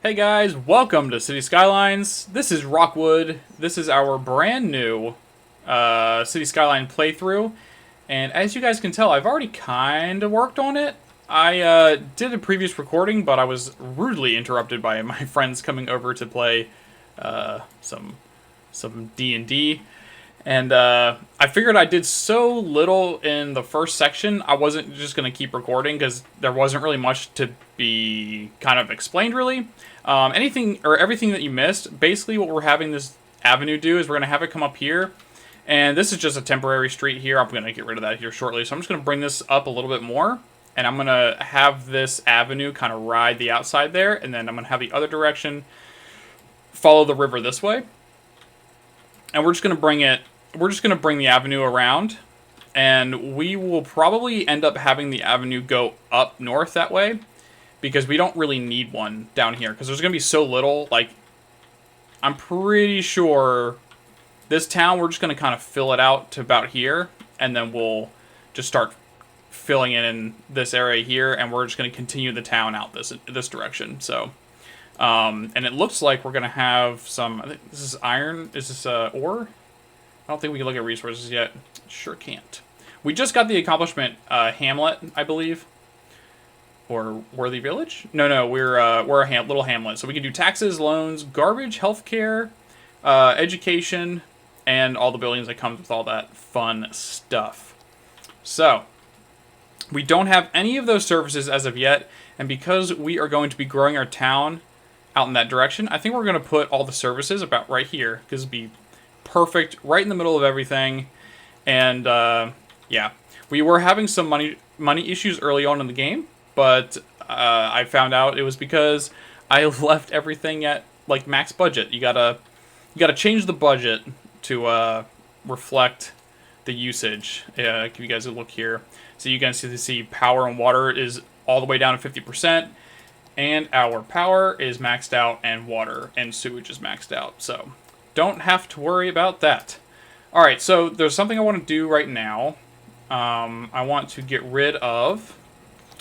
Hey guys, welcome to Cities Skylines. This is Rockwood. This is our brand new City Skyline playthrough. And as you guys can tell, I've already kind of worked on it. I did a previous recording, but I was rudely interrupted by my friends coming over to play some D&D. And I figured I did so little in the first section, I wasn't just going to keep recording because there wasn't really much to be kind of explained, really. Anything or everything that you missed, basically what we're having this avenue do is we're going to have it come up here. And this is just a temporary street here. I'm going to get rid of that here shortly. So I'm just going to bring this up a little bit more. And I'm going to have this avenue kind of ride the outside there. And then I'm going to have the other direction follow the river this way. And we're just going to bring the avenue around, and we will probably end up having the avenue go up north that way, because we don't really need one down here, because there's going to be so little. Like, I'm pretty sure this town, we're just going to kind of fill it out to about here, and then we'll just start filling it in this area here, and we're just going to continue the town out this direction. So, and it looks like we're going to have some, I think this is iron, is this ore? I don't think we can look at resources yet. Sure can't. We just got the accomplishment Hamlet, I believe. Or Worthy Village? No, we're a little hamlet. So we can do taxes, loans, garbage, healthcare, education, and all the buildings that comes with all that fun stuff. So, we don't have any of those services as of yet, and because we are going to be growing our town out in that direction, I think we're going to put all the services about right here, because it'd be perfect, right in the middle of everything. And yeah, we were having some money issues early on in the game, but I found out it was because I left everything at like max budget. You gotta change the budget to reflect the usage. Give you guys a look here, so you guys see power and water is all the way down to 50%, and our power is maxed out, and water and sewage is maxed out. So don't have to worry about that. Alright, so there's something I want to do right now. I want to get rid of...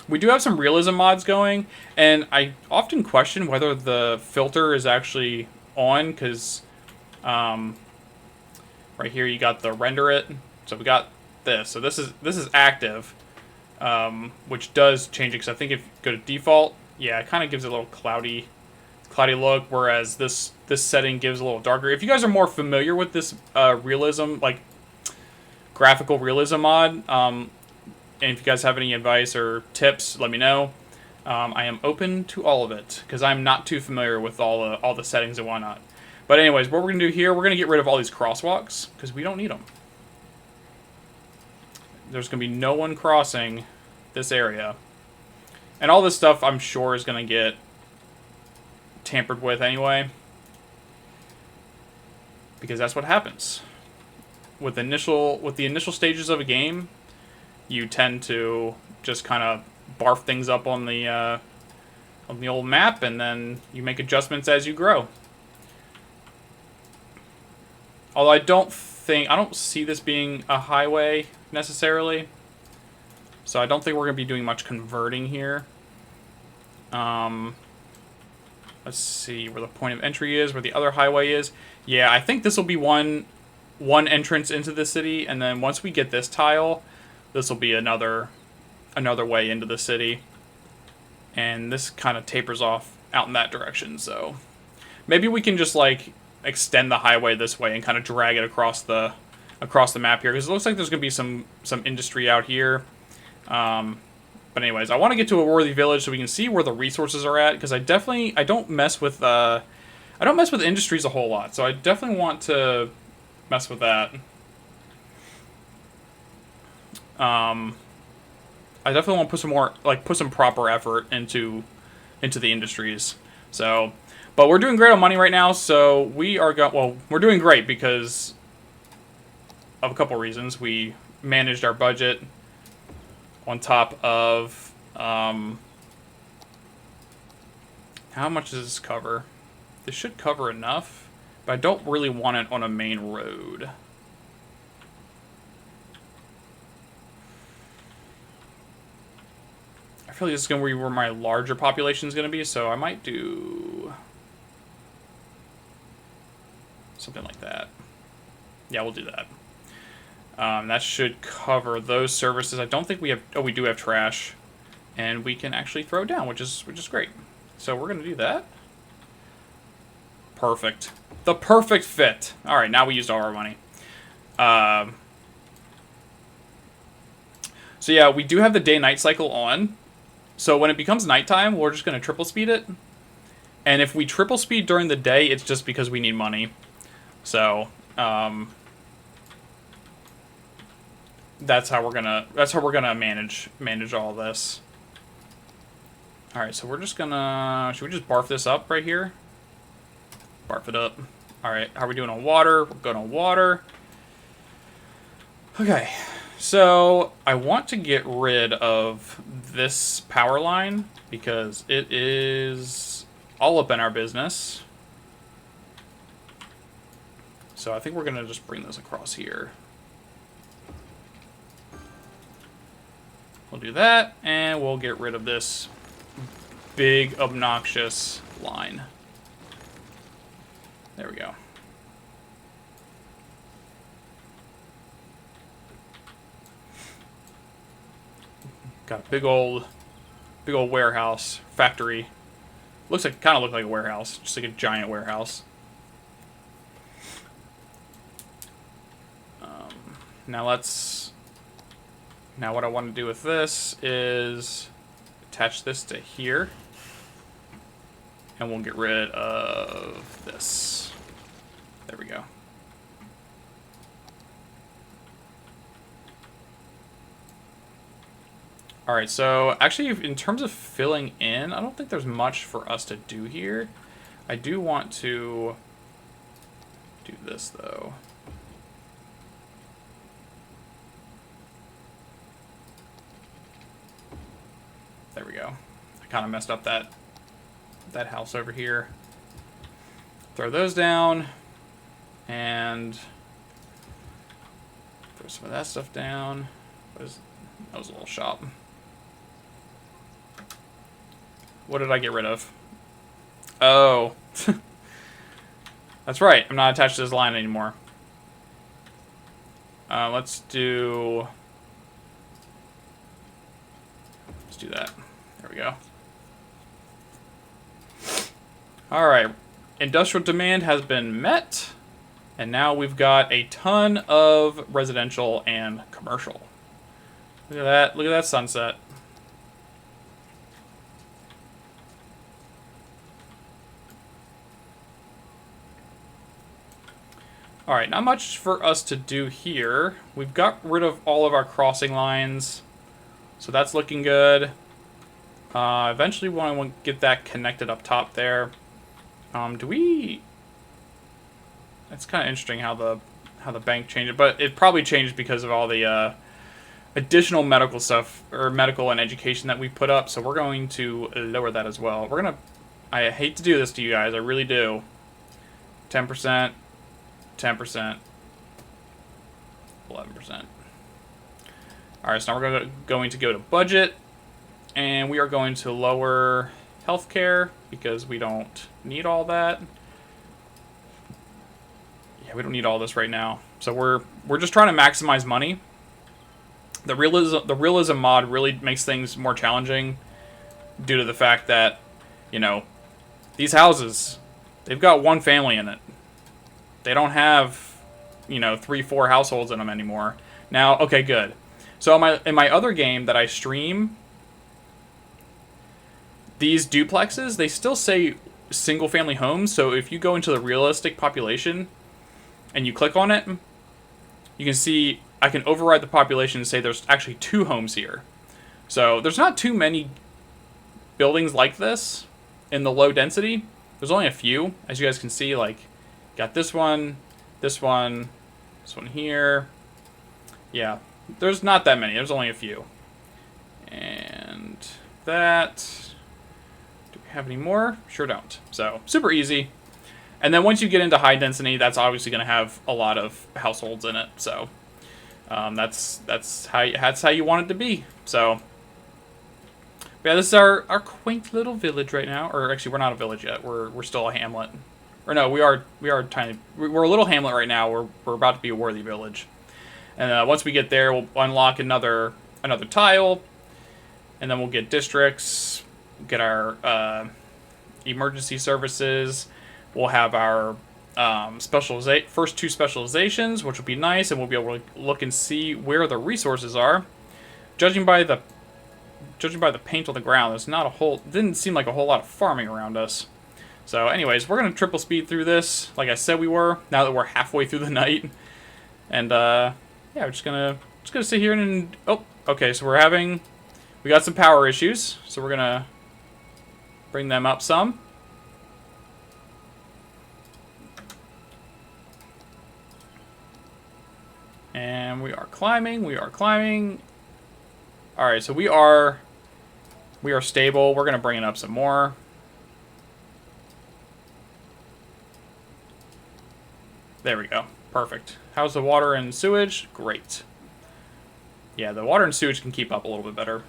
We do have some realism mods going, and I often question whether the filter is actually on, because right here you got the render it. So we got this. So this is active, which does change it, because I think if you go to default, yeah, it kind of gives it a little cloudy look, whereas this setting gives a little darker. If you guys are more familiar with this realism, like graphical realism mod, and if you guys have any advice or tips, let me know. I am open to all of it, because I'm not too familiar with all the settings and whatnot. But anyways, what we're going to do here, we're going to get rid of all these crosswalks, because we don't need them. There's going to be no one crossing this area. And all this stuff, I'm sure, is going to get tampered with anyway, because that's what happens with the initial stages of a game. You tend to just kind of barf things up on the old map, and then you make adjustments as you grow. Although I don't see this being a highway necessarily, so I don't think we're going to be doing much converting here. Let's see where the point of entry is, where the other highway is. Yeah, I think this will be one entrance into the city, and then once we get this tile, this will be another way into the city. And this kind of tapers off out in that direction, so maybe we can just like extend the highway this way and kind of drag it across the map here, because it looks like there's going to be some industry out here. But anyways, I want to get to a worthy village so we can see where the resources are at, because I don't mess with industries a whole lot, so I definitely want to mess with that. I definitely want to put some proper effort into the industries. So, but we're doing great on money right now, so we're doing great because of a couple reasons. We managed our budget on top of, how much does this cover? This should cover enough, but I don't really want it on a main road. I feel like this is going to be where my larger population is going to be, so I might do Something like that. Yeah, we'll do that. That should cover those services. I don't think we have... Oh, we do have trash. And we can actually throw it down, which is great. So we're going to do that. Perfect. The perfect fit. All right, now we used all our money. So yeah, we do have the day-night cycle on. So when it becomes nighttime, we're just going to triple speed it. And if we triple speed during the day, it's just because we need money. So, that's how we're gonna manage all this. All right, so we're just gonna, should we just barf this up right here? Barf it up. All right, how are we doing on water? We're good on water. Okay, so I want to get rid of this power line because it is all up in our business. So I think we're gonna just bring this across here. We'll do that, and we'll get rid of this big, obnoxious line. There we go. Got a big old warehouse, factory. Looks like, kind of looks like a warehouse, just like a giant warehouse. Now what I want to do with this is attach this to here. And we'll get rid of this. There we go. Alright, so actually in terms of filling in, I don't think there's much for us to do here. I do want to do this though. There we go. I kind of messed up that house over here. Throw those down. And throw some of that stuff down. That was a little shop. What did I get rid of? Oh. That's right. I'm not attached to this line anymore. Let's do that. There we go. Alright. Industrial demand has been met. And now we've got a ton of residential and commercial. Look at that. Look at that sunset. Alright, not much for us to do here. We've got rid of all of our crossing lines. So that's looking good. Eventually we want to get that connected up top there. Do we... It's kind of interesting how the bank changed, but it probably changed because of all the additional medical stuff, or medical and education that we put up, so we're going to lower that as well. We're going to... I hate to do this to you guys, I really do. 10%, 10%, 11%. Alright, so now we're going to go to budget, and we are going to lower healthcare, because we don't need all that. Yeah, we don't need all this right now. So we're just trying to maximize money. The realism mod really makes things more challenging due to the fact that, you know, these houses, they've got one family in it. They don't have, you know, 3-4 households in them anymore. Now, okay, good. So in my other game that I stream, these duplexes, they still say single family homes. So if you go into the realistic population and you click on it, you can see I can override the population and say there's actually 2 homes here. So there's not too many buildings like this in the low density. There's only a few, as you guys can see. Like, got this one, this one here. Yeah, there's not that many. There's only a few. And that. Do we have any more? Sure don't. So super easy. And then once you get into high density, that's obviously going to have a lot of households in it. So that's how you want it to be. So yeah, this is our quaint little village right now. Or actually, we're not a village yet. We're still a hamlet. Or no, we are tiny. We're a little hamlet right now. We're about to be a worthy village. And once we get there, we'll unlock another tile, and then we'll get districts, get our emergency services. We'll have our first two specializations, which will be nice, and we'll be able to look and see where the resources are. Judging by the paint on the ground, didn't seem like a whole lot of farming around us. So anyways, we're gonna triple speed through this, like I said we were, now that we're halfway through the night. And yeah, we're just gonna sit here and oh, okay, so we got some power issues, so we're gonna bring them up some. And we are climbing. Alright, so we are stable. We're gonna bring it up some more. There we go. Perfect. How's the water and sewage? Great. Yeah, the water and sewage can keep up a little bit better.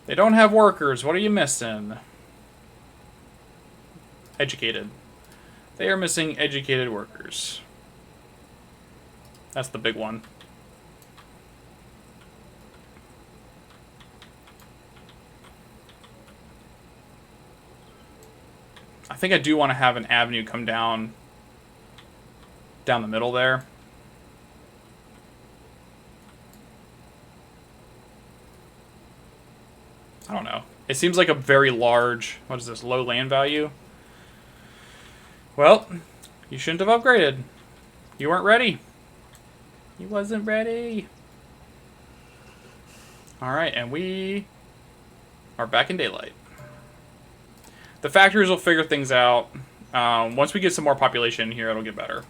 They don't have workers. What are you missing? Educated. They are missing educated workers. That's the big one. I think I do want to have an avenue come down the middle there. I don't know. It seems like a very large, what is this, low land value? Well, you shouldn't have upgraded. You weren't ready. You wasn't ready. Alright, and we are back in daylight. The factories will figure things out. Once we get some more population here, it'll get better.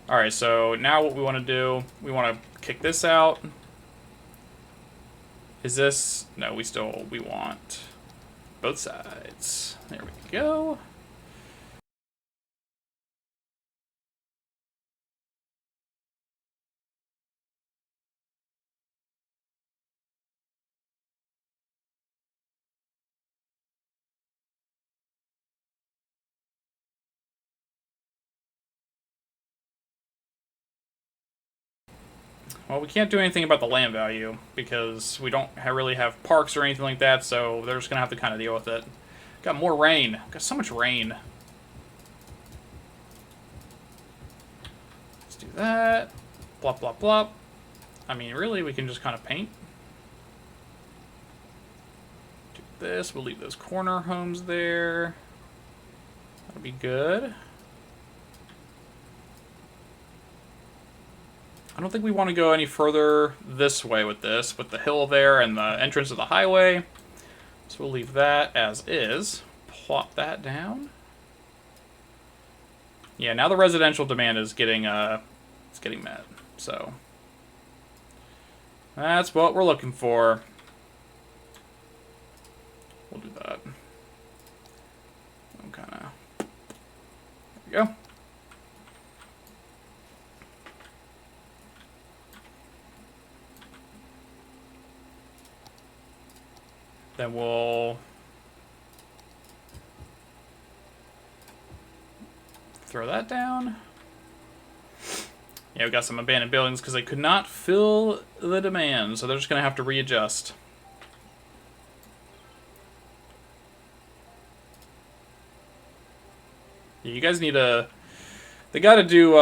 Alright, so now what we want to do, we want to kick this out. Is this... No, we want both sides. There we go. Well, we can't do anything about the land value because we don't really have parks or anything like that, so they're just going to have to kind of deal with it. Got more rain. Got so much rain. Let's do that. Blop, blop, blop. I mean, really, we can just kind of paint. Do this. We'll leave those corner homes there. That'll be good. I don't think we want to go any further this way with this, with the hill there and the entrance of the highway. So we'll leave that as is. Plop that down. Yeah, now the residential demand is getting it's getting met. So that's what we're looking for. We'll do that. I'm kind of... There we go. Then we'll throw that down. Yeah, we got some abandoned buildings because they could not fill the demand, so they're just going to have to readjust. Yeah, you guys need to... They got to do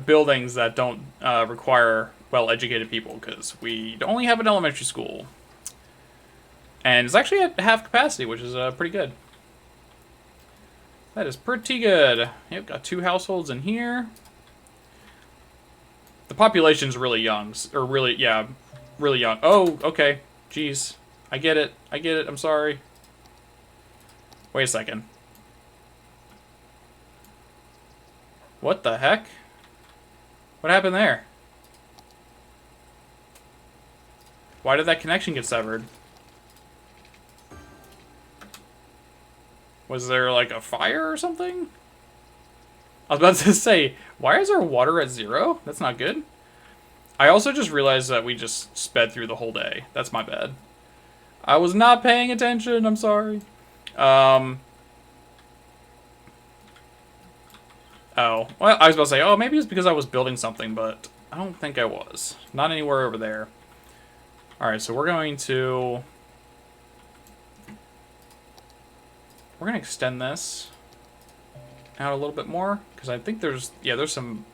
buildings that don't require well-educated people because we only have an elementary school. And it's actually at half capacity, which is pretty good. That is pretty good. Yep, got 2 households in here. The population's really young. Or really, yeah, really young. Oh, okay. Jeez. I get it. I get it. I'm sorry. Wait a second. What the heck? What happened there? Why did that connection get severed? Was there, like, a fire or something? I was about to say, why is our water at 0? That's not good. I also just realized that we just sped through the whole day. That's my bad. I was not paying attention, I'm sorry. Oh, well, I was about to say, oh, maybe it's because I was building something, but I don't think I was. Not anywhere over there. Alright, so we're going to extend this out a little bit more, because I think there's some...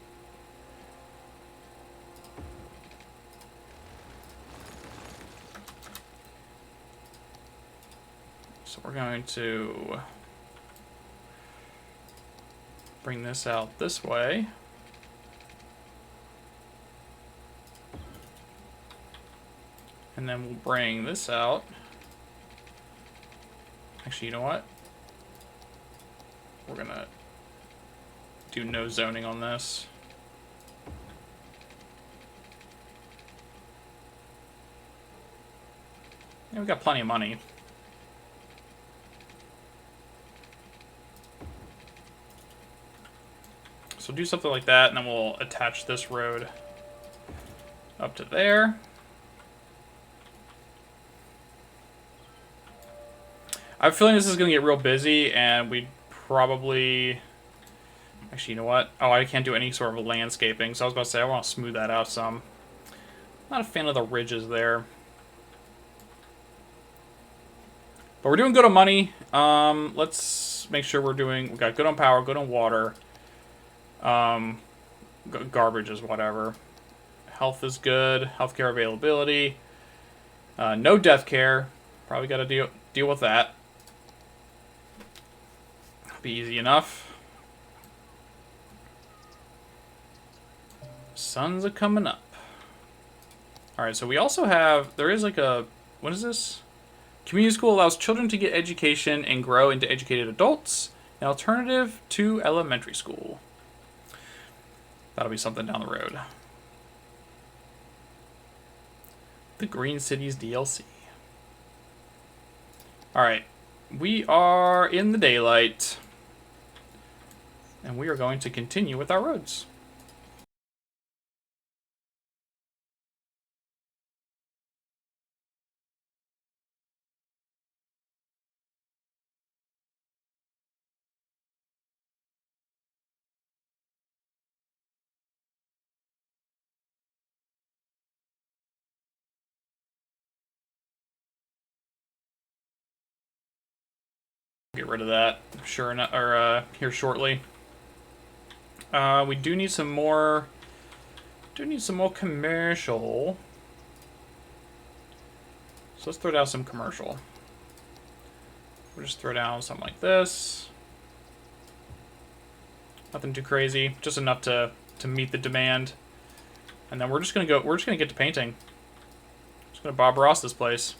So we're going to bring this out this way. And then we'll bring this out. Actually, you know what? We're gonna do no zoning on this. Yeah, we've got plenty of money. So do something like that, and then we'll attach this road up to there. I have a feeling this is going to get real busy, and we'd probably... Actually, you know what? Oh, I can't do any sort of landscaping, so I was about to say I want to smooth that out some. Not a fan of the ridges there. But we're doing good on money. Let's make sure we got good on power, good on water. Garbage is whatever. Health is good. Healthcare availability. No death care. Probably got to deal with that. Be easy enough. Sun's a-coming up. Alright, so we also have... There is like a... What is this? Community school allows children to get education and grow into educated adults. An alternative to elementary school. That'll be something down the road. The Green Cities DLC. Alright. We are in the daylight. And we are going to continue with our roads. Get rid of that, sure enough, or here shortly. We do need some more. Commercial. So let's throw down some commercial. We'll just throw down something like this. Nothing too crazy, just enough to meet the demand. And then we're just gonna get to painting. Just gonna Bob Ross this place.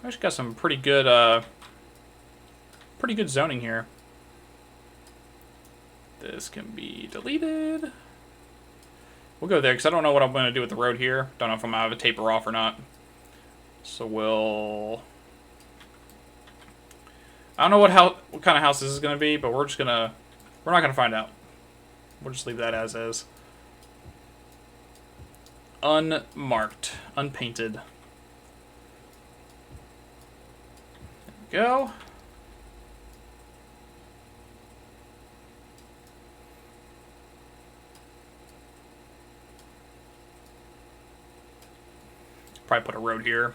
I actually got some pretty good zoning here. This can be deleted. We'll go there because I don't know what I'm going to do with the road here. Don't know if I'm going to have a taper off or not. So I don't know what kind of house this is going to be, but we're not going to find out. We'll just leave that as is. Unmarked, unpainted. Go. Probably put a road here.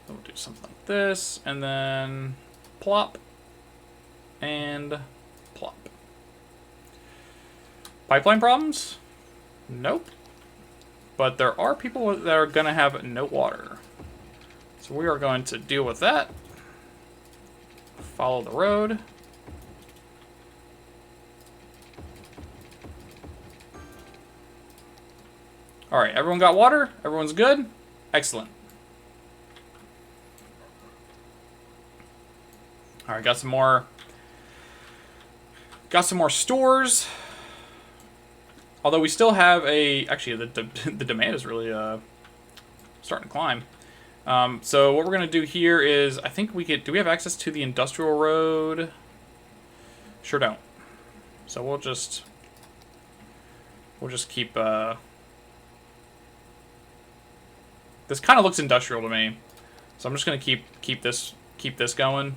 We'll do something like this, and then plop and plop. Pipeline problems? Nope. But there are people that are gonna have no water. So we are going to deal with that. Follow the road. Alright, everyone got water? Everyone's good? Excellent. Alright, got some more stores. Although we still have actually the demand is really starting to climb. So what we're going to do here is, I think do we have access to the industrial road? Sure don't. So we'll just keep, this kind of looks industrial to me. So I'm just gonna keep this going.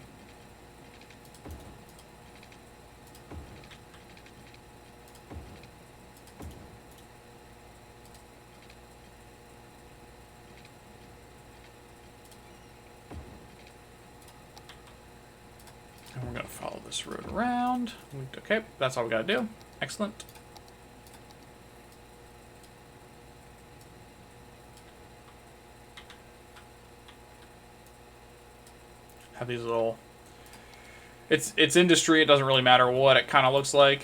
And we're gonna follow this road around. Okay, that's all we gotta do. Excellent. Have these little... It's industry, it doesn't really matter what it kind of looks like.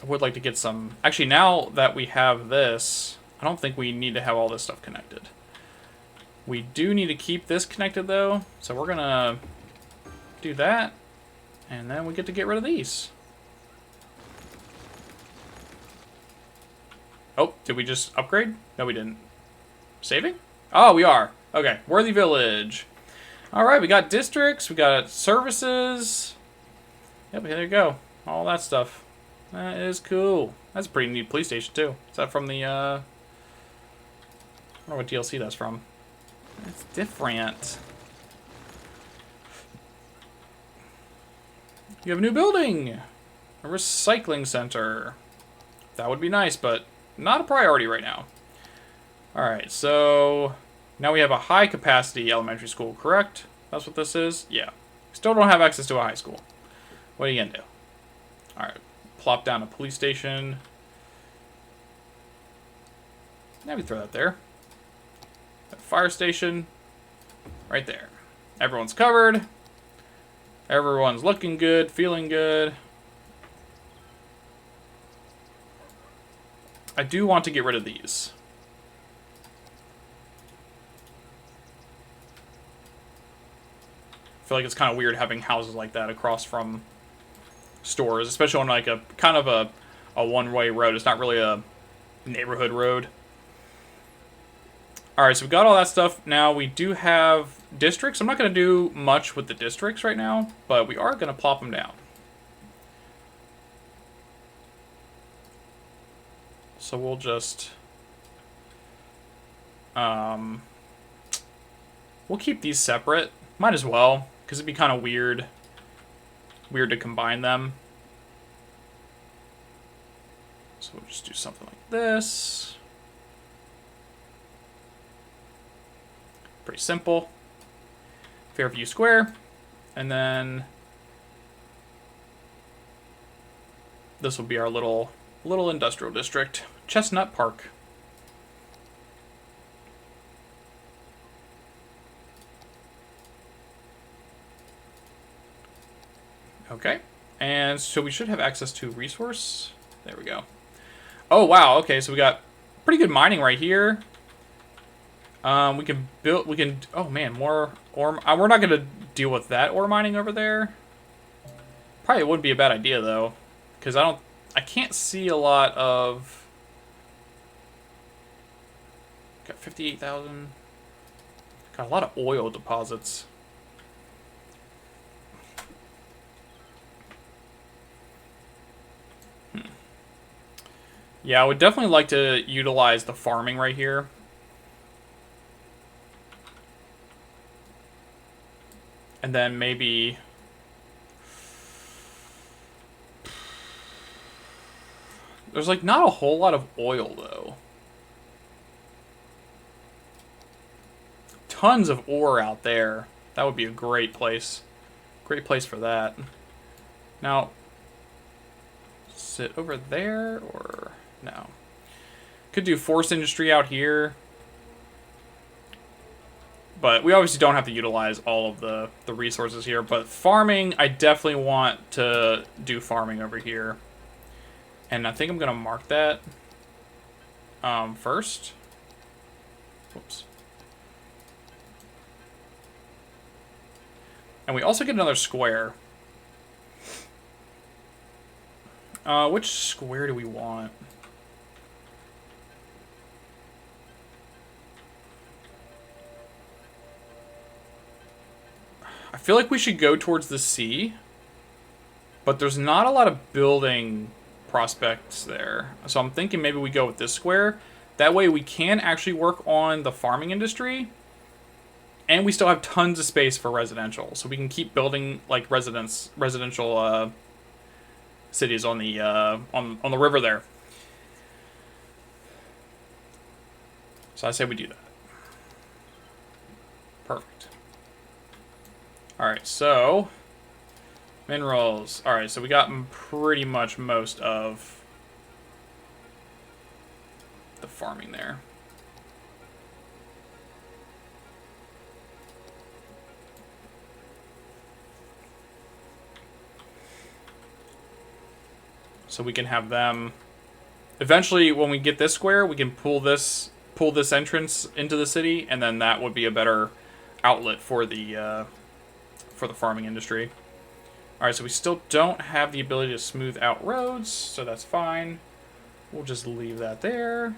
I would like to get some... Actually, now that we have this, I don't think we need to have all this stuff connected. We do need to keep this connected, though. So we're going to do that. And then we get to get rid of these. Oh, did we just upgrade? No, we didn't. Saving? Oh, we are. Okay, Worthy Village. All right, we got districts. We got services. Yep, here you go. All that stuff. That is cool. That's a pretty neat police station, too. Is that from the, I don't know what DLC that's from. It's different. You have a new building! A recycling center. That would be nice, but not a priority right now. Alright, so now we have a high-capacity elementary school, correct? That's what this is? Yeah. Still don't have access to a high school. What are you gonna do? Alright. Plop down a police station. Now we throw that there. A fire station. Right there. Everyone's covered. Everyone's looking good, feeling good. I do want to get rid of these. I feel like it's kind of weird having houses like that across from stores, especially on like a kind of a one-way road. It's not really a neighborhood road. Alright, so we got all that stuff. Now we do have districts. I'm not going to do much with the districts right now, but we are going to plop them down. So we'll just... we'll keep these separate. Might as well, because it'd be kind of weird to combine them. So we'll just do something like this. Pretty simple. Fairview Square. And then this will be our little industrial district. Chestnut Park. Okay. And so we should have access to resource. There we go. Oh, wow. Okay, so we got pretty good mining right here. We can, oh man, more ore. We're not going to deal with that ore mining over there. Probably wouldn't be a bad idea, though. Because I can't see a lot of... Got 58,000. Got a lot of oil deposits. Yeah, I would definitely like to utilize the farming right here. And then maybe... There's like not a whole lot of oil though. Tons of ore out there. That would be a great place. Great place for that. Now, sit over there or no? Could do forest industry out here. But we obviously don't have to utilize all of the resources here. But farming, I definitely want to do farming over here. And I think I'm going to mark that first. Whoops. And we also get another square. Which square do we want? I feel like we should go towards the sea. But there's not a lot of building prospects there. So I'm thinking maybe we go with this square. That way we can actually work on the farming industry. And we still have tons of space for residential. So we can keep building like residential cities on the river there. So I say we do that. Perfect. Alright, so minerals. Alright, so we got pretty much most of the farming there. So we can have them eventually, when we get this square, we can pull this entrance into the city, and then that would be a better outlet for the farming industry. Alright, so we still don't have the ability to smooth out roads, so that's fine. We'll just leave that there.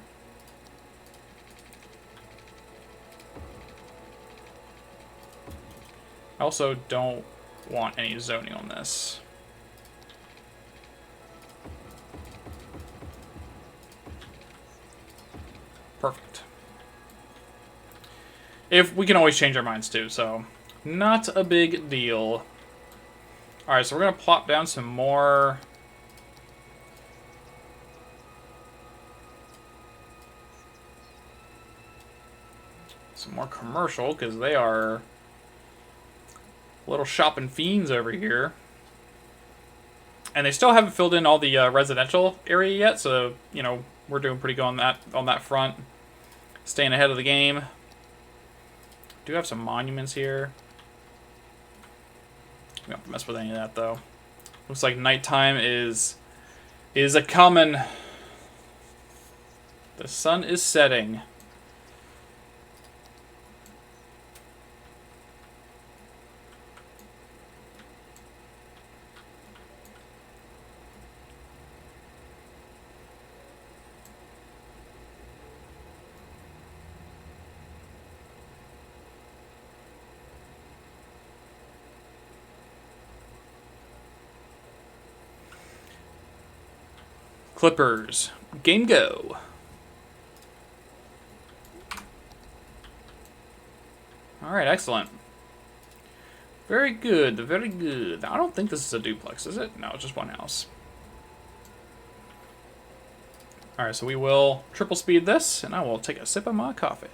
I also don't want any zoning on this. Perfect. If we can always change our minds too, so not a big deal. Alright, so we're going to plop down some more. Some more commercial, because they are little shopping fiends over here. And they still haven't filled in all the residential area yet, so, you know, we're doing pretty good on that front. Staying ahead of the game. Do have some monuments here. We don't have to mess with any of that, though. Looks like nighttime is a coming. The sun is setting. Clippers. Game go. Alright, excellent. Very good, very good. I don't think this is a duplex, is it? No, it's just one house. Alright, so we will triple speed this, and I will take a sip of my coffee.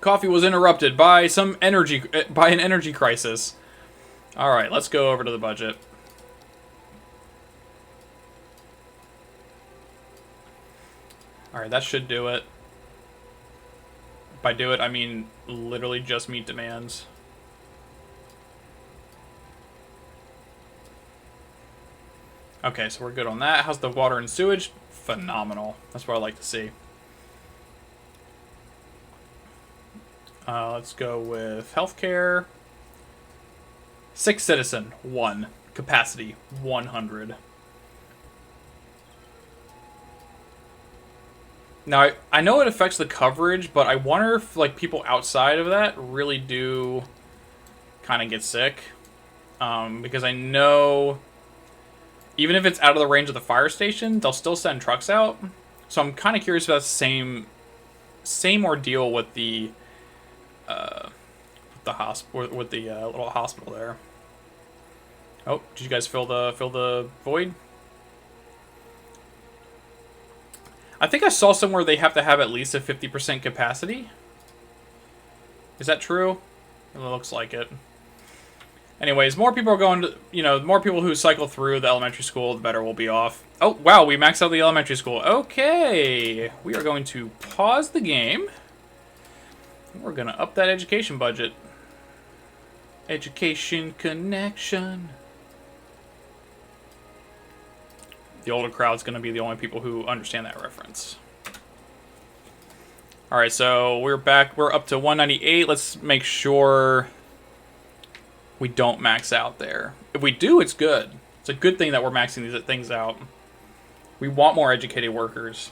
Coffee was interrupted by an energy crisis. All right, let's go over to the budget. All right, that should do it. By do it, I mean literally just meet demands. Okay, so we're good on that. How's the water and sewage? Phenomenal. That's what I like to see. Let's go with healthcare. 6 citizen, 1. Capacity, 100. Now, I know it affects the coverage, but I wonder if like people outside of that really do kind of get sick. Because I know even if it's out of the range of the fire station, they'll still send trucks out. So I'm kind of curious about the same ordeal with the little hospital there. Oh, did you guys fill the void? I think I saw somewhere they have to have at least a 50% capacity. Is that true? It looks like it. Anyways, more people are going to, the more people who cycle through the elementary school, the better we'll be off. Oh, wow, we maxed out the elementary school. Okay, we are going to pause the game. We're going to up that education budget. Education connection. The older crowd's going to be the only people who understand that reference. Alright, so we're back. We're up to 198. Let's make sure we don't max out there. If we do, it's good. It's a good thing that we're maxing these things out. We want more educated workers.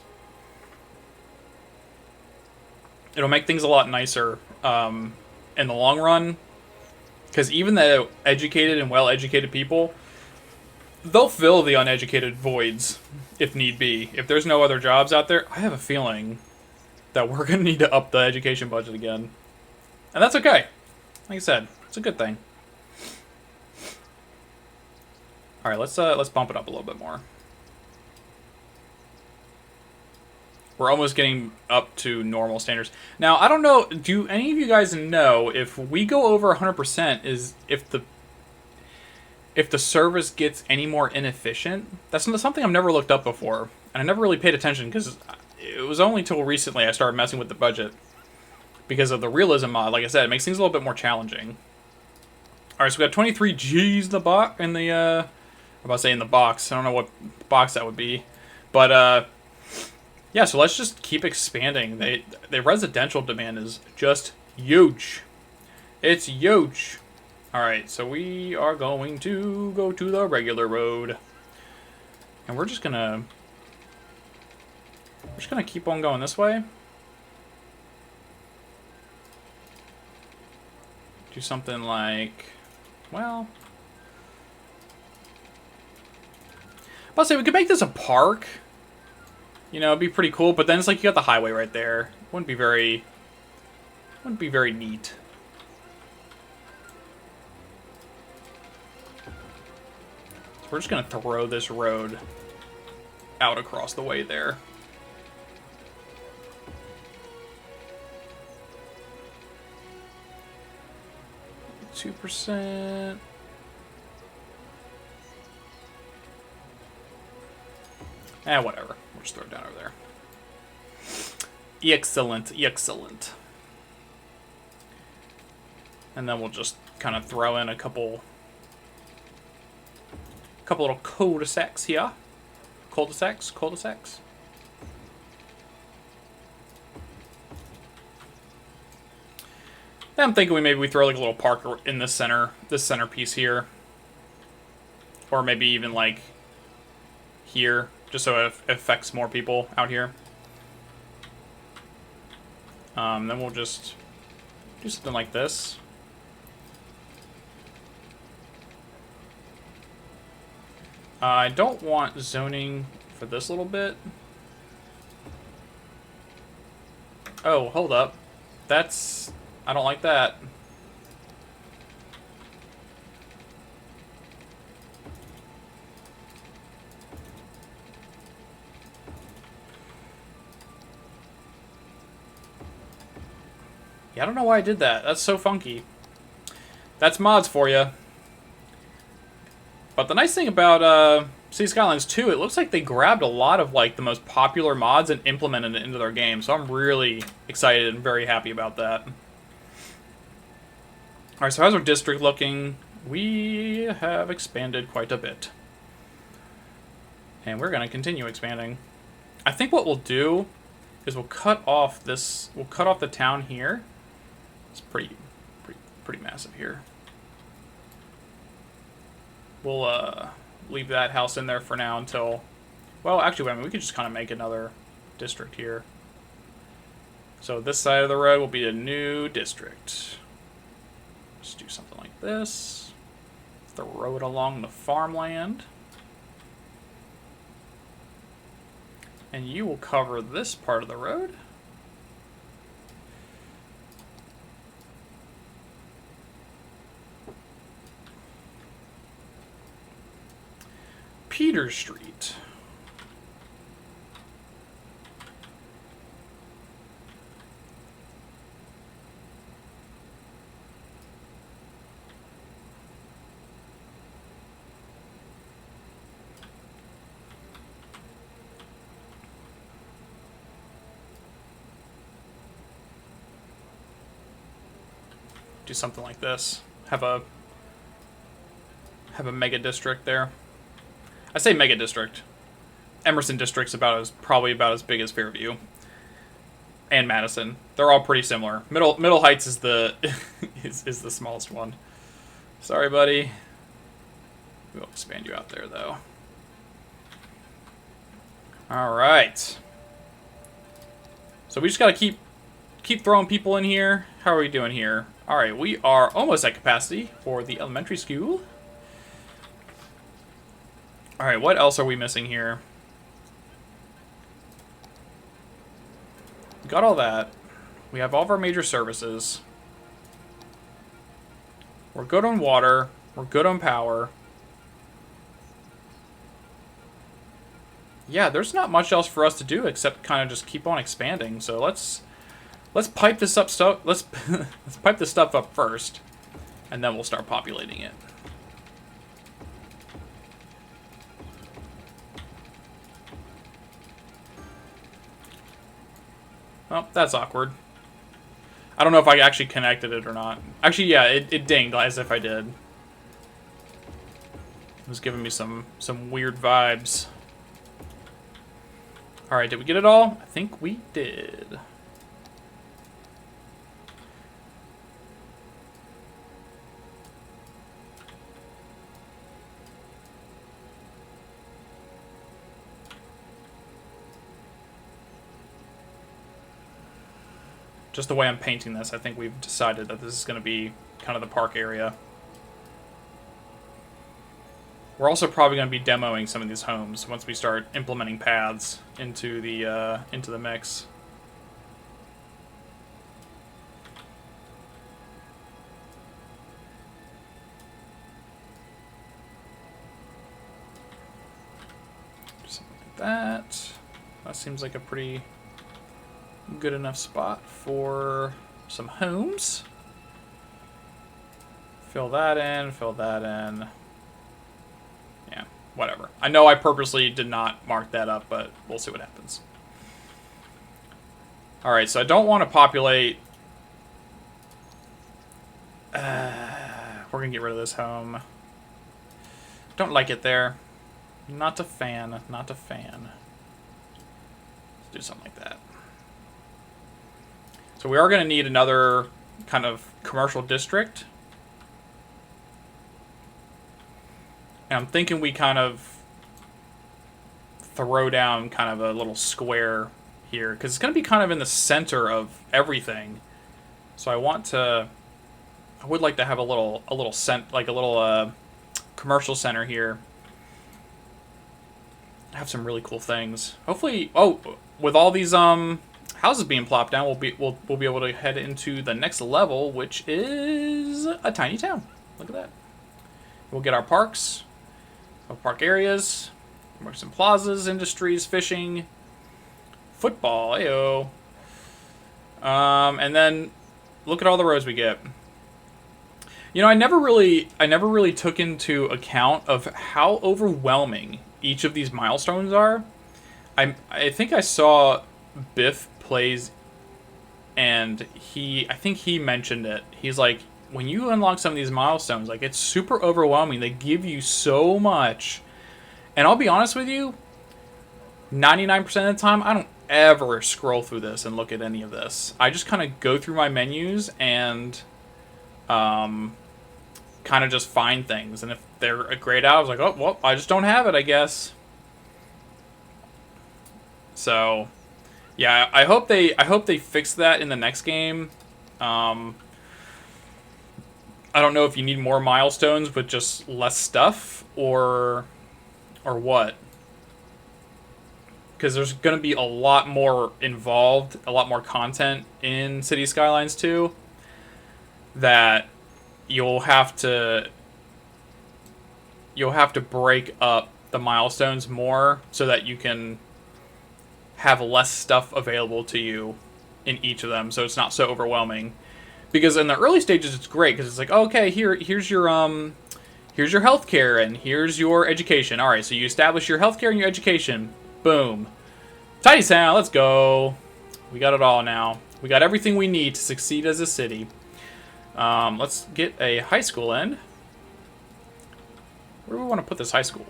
It'll make things a lot nicer in the long run. Because even the educated and well-educated people, they'll fill the uneducated voids if need be. If there's no other jobs out there, I have a feeling that we're going to need to up the education budget again. And that's okay. Like I said, it's a good thing. All right, let's bump it up a little bit more. We're almost getting up to normal standards. Now, I don't know, do any of you guys know if we go over 100% is if the service gets any more inefficient? That's something I've never looked up before, and I never really paid attention because it was only till recently I started messing with the budget because of the Realism mod. Like I said, it makes things a little bit more challenging. All right, so we got 23 G's in the box. I'm about to say in the box. I don't know what box that would be, but yeah. So let's just keep expanding. The residential demand is just huge. It's huge. All right, so we are going to go to the regular road, and we're just gonna keep on going this way. Do something like, well, I'll say we could make this a park. You know, it'd be pretty cool. But then it's like you got the highway right there. Wouldn't be very neat. So we're just gonna throw this road out across the way there. %. Whatever. We'll just throw it down over there. Excellent, excellent. And then we'll just kind of throw in a couple little cul-de-sacs here. Cul-de-sacs. Then I'm thinking maybe we throw like a little park in this centerpiece here. Or maybe even like here, just so it affects more people out here. Then we'll just do something like this. I don't want zoning for this little bit. Oh, hold up. I don't like that. Yeah, I don't know why I did that. That's so funky. That's mods for you. But the nice thing about Cities Skylines 2, it looks like they grabbed a lot of like the most popular mods and implemented it into their game. So I'm really excited and very happy about that. Alright, so how's our district looking? We have expanded quite a bit. And we're going to continue expanding. I think what we'll do is we'll cut off the town here. It's pretty massive here. We'll leave that house in there for now until, well, actually, wait a minute, we could just kind of make another district here. So this side of the road will be a new district. Just do something like this. Throw it along the farmland. And you will cover this part of the road. Peter Street. Do something like this. Have a mega district there. I say mega district. Emerson district's probably about as big as Fairview and Madison. They're all pretty similar. Middle Heights is the is the smallest one. Sorry, buddy. We'll expand you out there, though. All right. So we just gotta keep throwing people in here. How are we doing here? All right, we are almost at capacity for the elementary school. All right, what else are we missing here? We got all that. We have all of our major services. We're good on water. We're good on power. Yeah, there's not much else for us to do except kind of just keep on expanding. So let's pipe this up. Let's pipe this stuff up first, and then we'll start populating it. Oh, that's awkward. I don't know if I actually connected it or not. Actually, yeah, it dinged as if I did. It was giving me some weird vibes. Alright, did we get it all? I think we did. Just the way I'm painting this, I think we've decided that this is going to be kind of the park area. We're also probably going to be demoing some of these homes once we start implementing paths into the mix. Something like that. That seems like a pretty good enough spot for some homes. Fill that in, fill that in. Yeah, whatever. I know I purposely did not mark that up, but we'll see what happens. Alright, so I don't want to populate... we're going to get rid of this home. Don't like it there. Not a fan, not a fan. Let's do something like that. So we are going to need another kind of commercial district. And I'm thinking we kind of throw down kind of a little square here, because it's going to be kind of in the center of everything. So I would like to have a little commercial center here. Have some really cool things. Hopefully, with all these houses being plopped down, we'll be able to head into the next level, which is a tiny town. Look at that. We'll get our parks. Park areas, some plazas, industries, fishing, football, ayo. And then look at all the roads we get. You know, I never really took into account of how overwhelming each of these milestones are. I think I saw Biff plays, and I think he mentioned it. He's like, when you unlock some of these milestones, like, it's super overwhelming. They give you so much. And I'll be honest with you, 99% of the time, I don't ever scroll through this and look at any of this. I just kind of go through my menus and kind of just find things. And if they're grayed out, I was like, oh, well, I just don't have it, I guess. So, yeah, I hope they fix that in the next game. I don't know if you need more milestones with just less stuff or what. Because there's going to be a lot more involved, a lot more content in Cities Skylines 2 that you'll have to break up the milestones more so that you can have less stuff available to you in each of them, so it's not so overwhelming. Because in the early stages, it's great because it's like, okay, here's your healthcare and here's your education. All right, so you establish your healthcare and your education. Boom, tiny town. Let's go. We got it all now. We got everything we need to succeed as a city. Let's get a high school in. Where do we want to put this high school?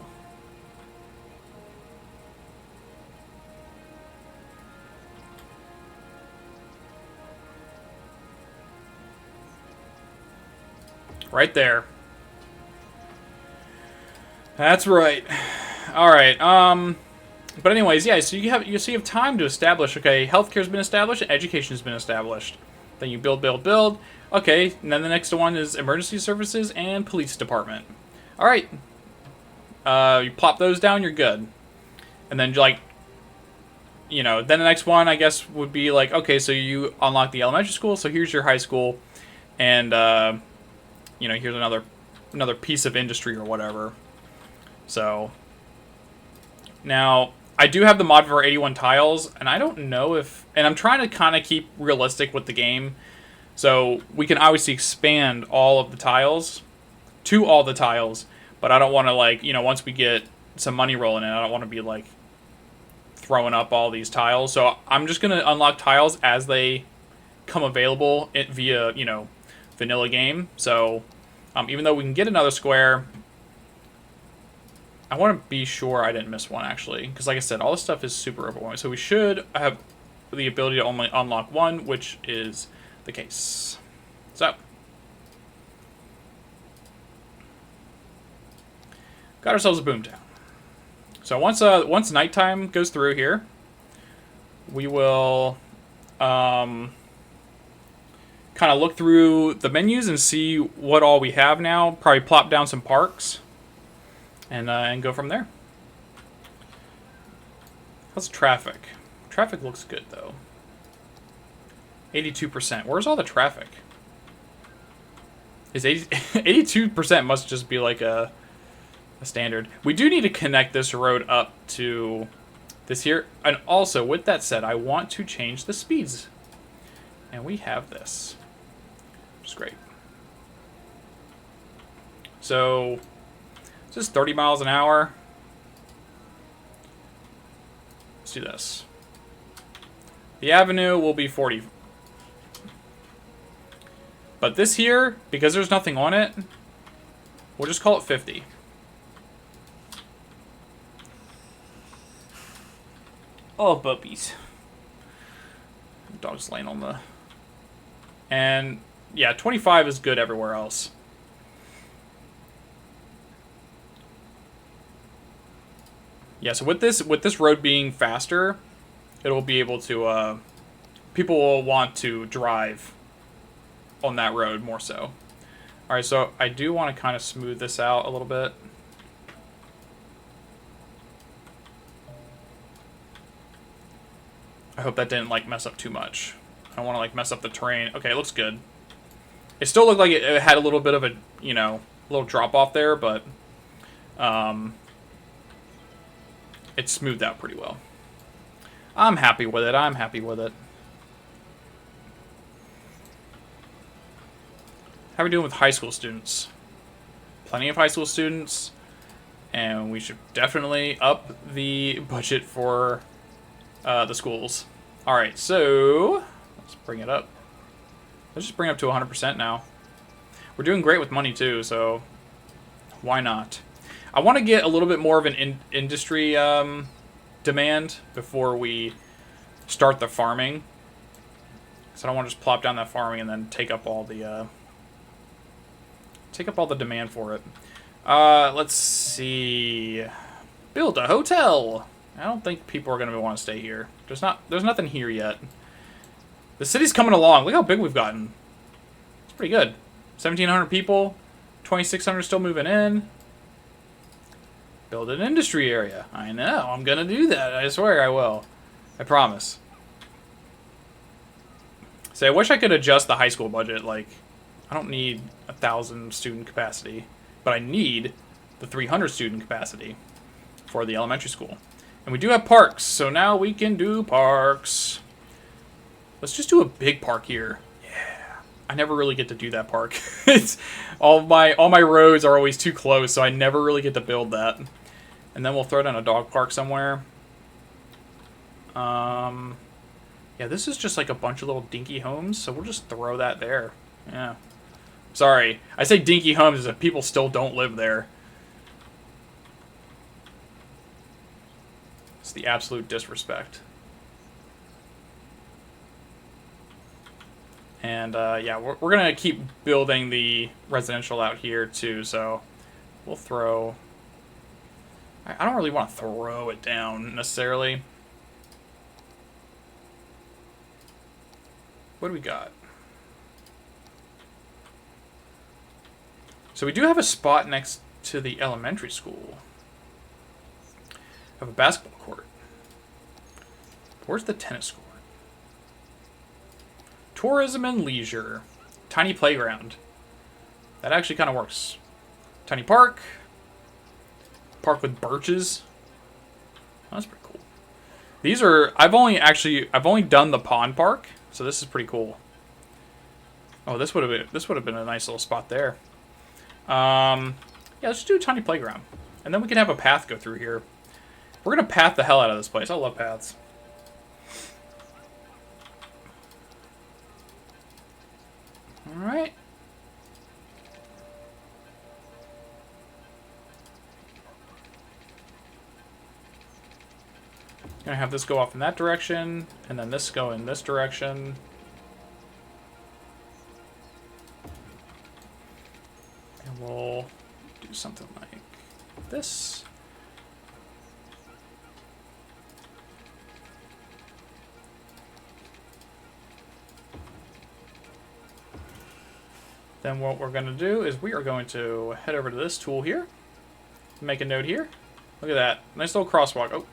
Right there. That's right. All right. But anyways, yeah. So you have time to establish. Okay, healthcare's been established. Education's been established. Then you build, build, build. Okay. And then the next one is emergency services and police department. All right. You plop those down. You're good. And then like, then the next one I guess would be like, okay, so you unlock the elementary school. So here's your high school, and here's another piece of industry or whatever. So now I do have the mod for 81 tiles, and I don't know if, and I'm trying to kind of keep realistic with the game, so we can obviously expand all of the tiles to all the tiles, but I don't want to like, once we get some money rolling in, I don't want to be like throwing up all these tiles. So I'm just going to unlock tiles as they come available via, vanilla game. So even though we can get another square, I want to be sure I didn't miss one, actually. Because like I said, all this stuff is super overwhelming. So we should have the ability to only unlock one, which is the case. So, got ourselves a boomtown. So once nighttime goes through here, we will kind of look through the menus and see what all we have now. Probably plop down some parks. And go from there. How's traffic? Traffic looks good, though. 82%. Where's all the traffic? Is 82% must just be like a standard. We do need to connect this road up to this here. And also, with that said, I want to change the speeds. And we have this. Which is great. So this is 30 miles an hour. Let's do this. The avenue will be 40. But this here, because there's nothing on it, we'll just call it 50. Oh, puppies. Dog's laying on the... And, yeah, 25 is good everywhere else. Yeah, so with this road being faster, it'll be able to, people will want to drive on that road more so. Alright, so I do want to kind of smooth this out a little bit. I hope that didn't, like, mess up too much. I don't want to, like, mess up the terrain. Okay, it looks good. It still looked like it had a little bit of a, little drop off there, but, it smoothed out pretty well. I'm happy with it. I'm happy with it. How are we doing with high school students? Plenty of high school students. And we should definitely up the budget for the schools. Alright, so let's bring it up. Let's just bring it up to 100% now. We're doing great with money too, so why not? I want to get a little bit more of an industry demand before we start the farming. So I don't want to just plop down that farming and then take up all the demand for it. Let's see. Build a hotel. I don't think people are going to want to stay here. There's nothing here yet. The city's coming along. Look how big we've gotten. It's pretty good. 1,700 people. 2,600 still moving in. Build an industry area. I know. I'm going to do that. I swear I will. I promise. So I wish I could adjust the high school budget. Like, I don't need 1,000 student capacity, but I need the 300 student capacity for the elementary school. And we do have parks, so now we can do parks. Let's just do a big park here. Yeah. I never really get to do that park. It's all my roads are always too close, so I never really get to build that. And then we'll throw down a dog park somewhere. Yeah, this is just like a bunch of little dinky homes, so we'll just throw that there. Yeah. Sorry. I say dinky homes as if people still don't live there. It's the absolute disrespect. And, yeah, we're going to keep building the residential out here, too, so we'll throw I don't really want to throw it down, necessarily. What do we got? So we do have a spot next to the elementary school. We have a basketball court. Where's the tennis court? Tourism and leisure. Tiny playground. That actually kind of works. Tiny park. Park with birches. Oh, that's pretty cool. These are... I've only done the pond park, so this is pretty cool. Oh, this would have been a nice little spot there. Yeah, let's do a tiny playground. And then we can have a path go through here. We're going to path the hell out of this place. I love paths. Alright. Gonna have this go off in that direction, and then this go in this direction. And we'll do something like this. Then what we're going to do is we are going to head over to this tool here. Make a note here. Look at that. Nice little crosswalk. Oh.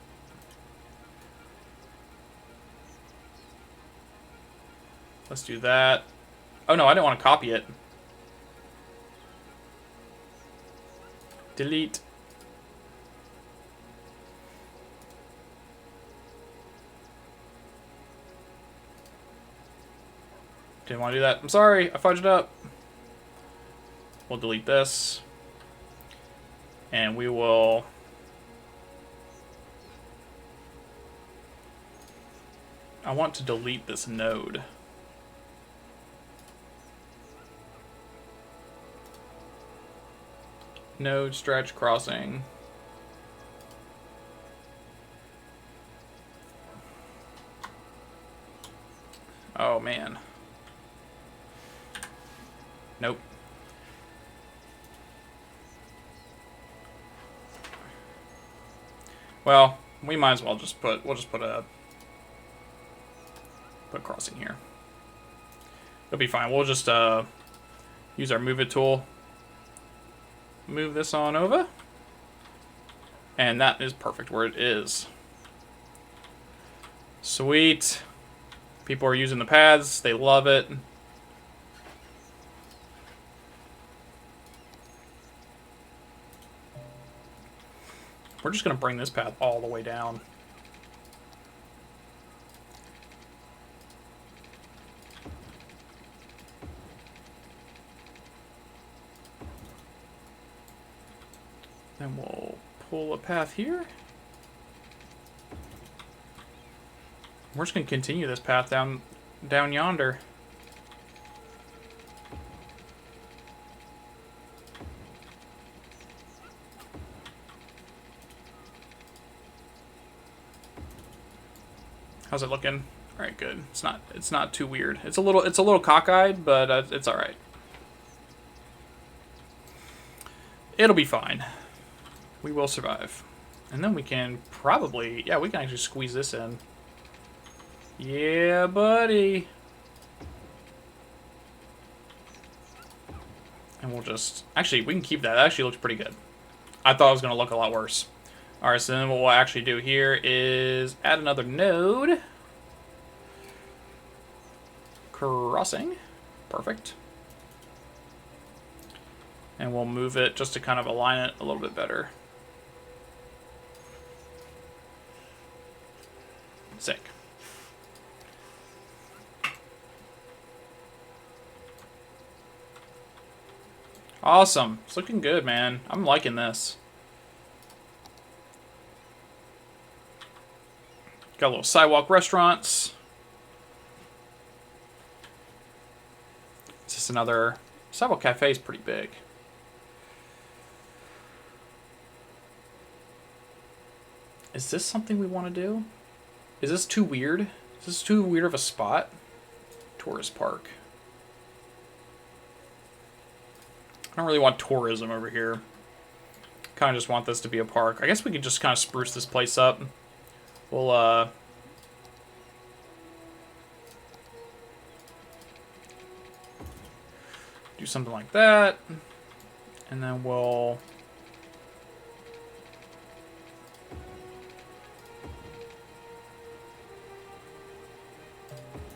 Let's do that. Oh no, I didn't want to copy it. Delete. Didn't want to do that. I'm sorry. I fudged up. We'll delete this. And we will... I want to delete this node. Node stretch crossing. Oh man. Nope. Well, we might as well just put a crossing here. It'll be fine. We'll just use our move it tool. Move this on over. And that is perfect where it is. Sweet. People are using the paths. They love it. We're just going to bring this path all the way down. Then we'll pull a path here. We're just going to continue this path down yonder. How's it looking? All right, good. It's not too weird. It's a little cockeyed, but it's all right. It'll be fine. We will survive. And then we can probably, yeah, we can actually squeeze this in. Yeah, buddy. And we'll just, actually, we can keep that. That actually looks pretty good. I thought it was going to look a lot worse. All right, so then what we'll actually do here is add another node. Crossing. Perfect. And we'll move it just to kind of align it a little bit better. Sick. Awesome. It's looking good, man. I'm liking this. Got little sidewalk restaurants. It's just another... Sidewalk cafe is pretty big. Is this something we want to do? Is this too weird? Is this too weird of a spot? Tourist park. I don't really want tourism over here. Kind of just want this to be a park. I guess we could just kind of spruce this place up. We'll, do something like that. And then we'll...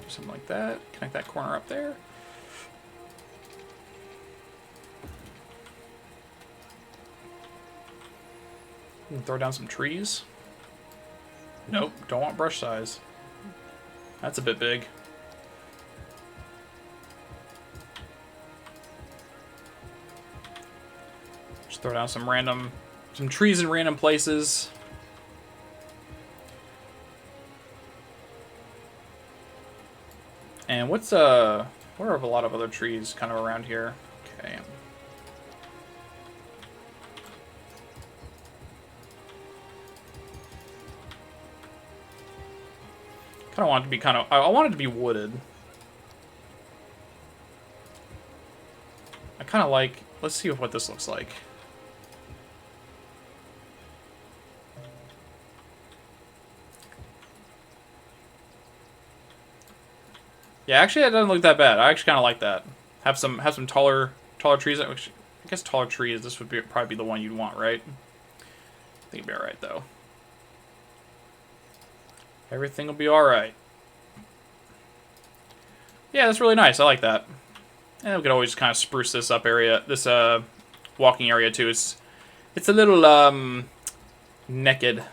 do something like that. Connect that corner up there. And throw down some trees. Nope, don't want brush size. That's a bit big. Just throw down some trees in random places. And what are a lot of other trees kind of around here? Okay. Kind of want it to be I want it to be wooded. I kind of like, let's see what this looks like. Yeah, actually that doesn't look that bad. I actually kind of like that. Have some taller trees. I guess taller trees, this would probably be the one you'd want, right? I think it'd be alright though. Everything will be alright. Yeah, that's really nice. I like that. And we could always kind of spruce this up area, this walking area too. It's a little naked.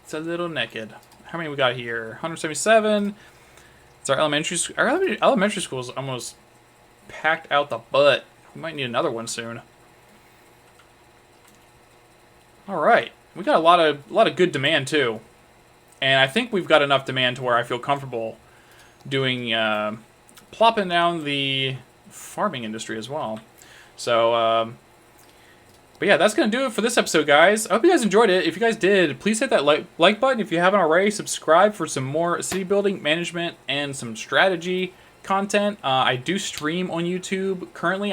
It's a little naked. How many we got here? 177. It's our elementary school. Our elementary school is almost packed out the butt. We might need another one soon. All right. We got a lot of good demand too, and I think we've got enough demand to where I feel comfortable doing plopping down the farming industry as well. So, but yeah, that's gonna do it for this episode, guys. I hope you guys enjoyed it. If you guys did, please hit that like button. If you haven't already, subscribe for some more city building, management, and some strategy content. I do stream on YouTube currently.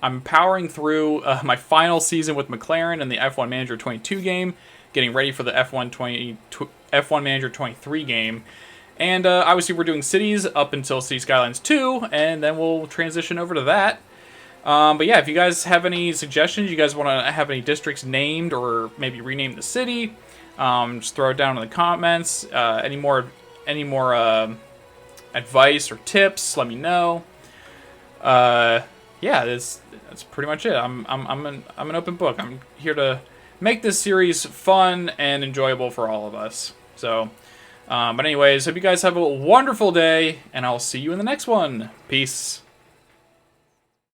I'm powering through my final season with McLaren in the F1 Manager 22 game, getting ready for the F1 Manager 23 game. And obviously we're doing cities up until Cities Skylines 2, and then we'll transition over to that. But yeah, if you guys have any suggestions, you guys want to have any districts named or maybe rename the city, just throw it down in the comments. Any more advice or tips, let me know. Yeah, that's pretty much it. I'm an open book. I'm here to make this series fun and enjoyable for all of us. So, but anyways, hope you guys have a wonderful day, and I'll see you in the next one. Peace.